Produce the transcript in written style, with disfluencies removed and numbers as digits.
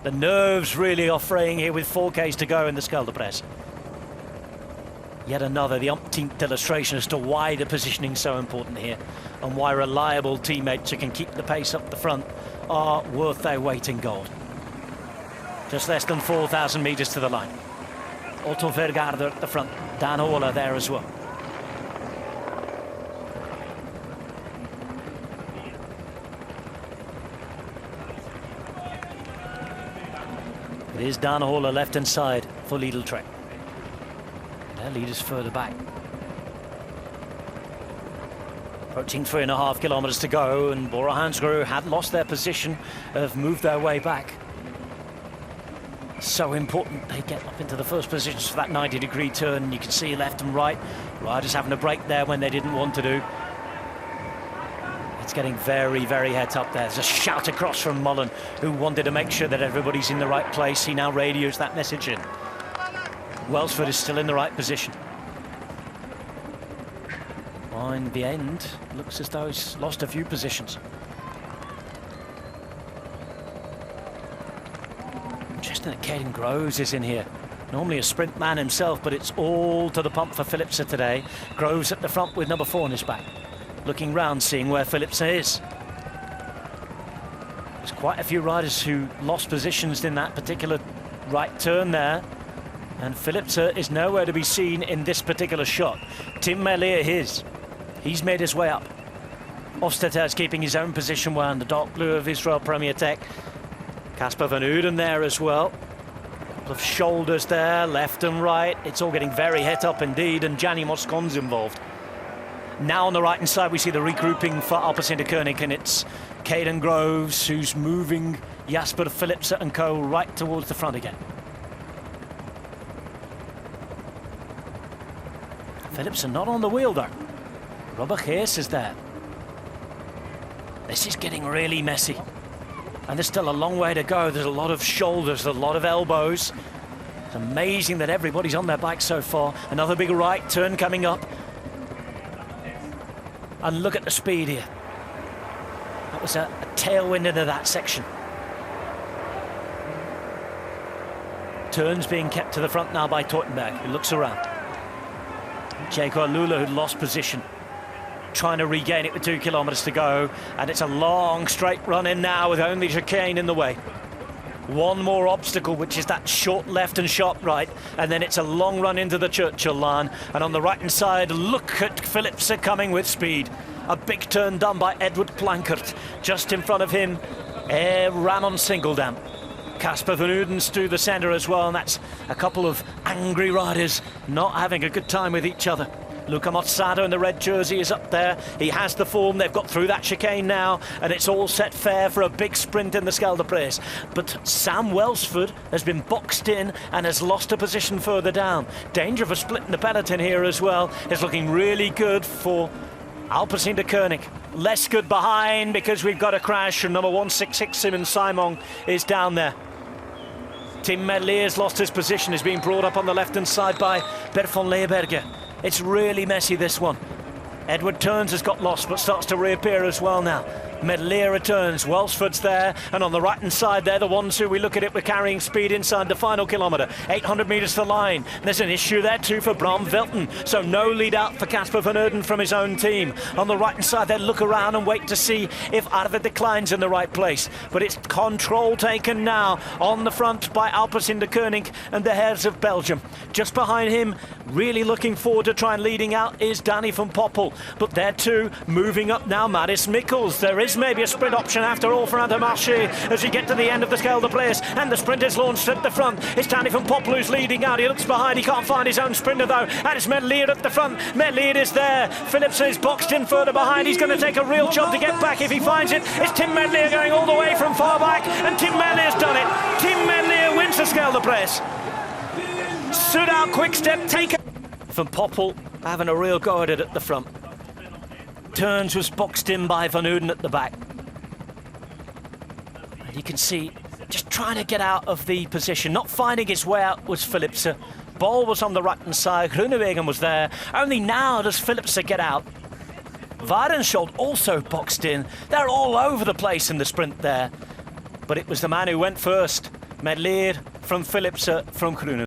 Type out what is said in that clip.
The nerves really are fraying here with 4Ks to go in the Scheldeprijs. Yet another, the umpteenth illustration as to why the positioning is so important here and why reliable teammates who can keep the pace up the front are worth their weight in gold. Just less than 4,000 metres to the line. Otto Vergaerder at the front, Dan Holler there as well. It is Dan Holler left hand side for Lidl Trek. Their leaders further back. Approaching 3.5 kilometres to go, and Bora Hansgrohe had lost their position, have moved their way back. So important they get up into the first positions for that 90-degree turn. You can see left and right, riders having a break there when they didn't want to do. It's getting very, very heads up there. There's a shout across from Mullen, who wanted to make sure that everybody's in the right place. He now radios that message in. Welsford is still in the right position. In the end, looks as though he's lost a few positions. Interesting that Caden Groves is in here. Normally a sprint man himself, but it's all to the pump for Philipsen today. Groves at the front with number 4 on his back. Looking round, seeing where Philipsen is. There's quite a few riders who lost positions in that particular right turn there. And Philipsen is nowhere to be seen in this particular shot. Tim Merlier his. He's made his way up. Hofstetter is keeping his own position well in the dark blue of Israel Premier Tech. Casper van Uden there as well. A couple of shoulders there, left and right. It's all getting very het up indeed, and Gianni Moscon's involved. Now on the right-hand side, we see the regrouping for Alpecin-Deceuninck, and it's Caden Groves who's moving Jasper Philipsen and co. right towards the front again. Philipsen not on the wheel though. Robert Geers is there. This is getting really messy. And there's still a long way to go. There's a lot of shoulders, a lot of elbows. It's amazing that everybody's on their bike so far. Another big right turn coming up. And look at the speed here. That was a tailwind into that section. Turns being kept to the front now by Teutenberg, who looks around. Jaco Alula, who lost position, trying to regain it with 2 kilometres to go, and it's a long straight run in now with only chicane in the way. One more obstacle, which is that short left and sharp right, and then it's a long run into the Churchill line. And on the right hand side, look at Philipsen coming with speed. A big turn done by Edward Plankert. Just in front of him, Ramon Singeldam. Casper van Uden's through the centre as well, and that's a couple of angry riders not having a good time with each other. Luca Mozzado in the red jersey is up there. He has the form. They've got through that chicane now, and it's all set fair for a big sprint in the Scheldeprijs. But Sam Welsford has been boxed in and has lost a position further down. Danger of a split in the peloton here as well. It's looking really good for Alpecin-Deceuninck. Less good behind because we've got a crash, and number 166 Simon Simon is down there. Tim Merlier's lost his position, is being brought up on the left-hand side by Bert van Leeuwenberghe. It's really messy, this one. Edward Turns has got lost, but starts to reappear as well now. Merlier returns, Welsford's there, and on the right-hand side, they're the ones who we look at it, we're carrying speed inside the final kilometre. 800 metres to the line. There's an issue there too for Bram Velten, so no lead out for Casper van Uden from his own team. On the right-hand side, they look around and wait to see if Arvid de Klein's in the right place. But it's control taken now on the front by Alpecin-Deceuninck and the Hares of Belgium. Just behind him, really looking forward to try and leading out, is Danny van Poppel. But there too, moving up now, Maris Mikkels. There is maybe a sprint option after all for Intermarché as we get to the end of the Scheldeprijs, and the sprint is launched at the front. It's Danny van Poppel who's leading out. He looks behind, he can't find his own sprinter though, and it's Merlier at the front. Merlier is there. Philipsen is boxed in further behind. He's going to take a real job to get back if he finds it. It's Tim Merlier going all the way from far back, and Tim Merlier's done it. Tim Merlier wins the Scheldeprijs. Stood out, quick step taken. Van Poppel having a real go at it at the front. Turns was boxed in by Van Uden at the back. And you can see, just trying to get out of the position, not finding his way out was Philipsen. Ball was on the right-hand side, Groenewegen was there. Only now does Philipsen get out. Warenschold also boxed in. They're all over the place in the sprint there. But it was the man who went first, Med ler från Philipsen från Kronen.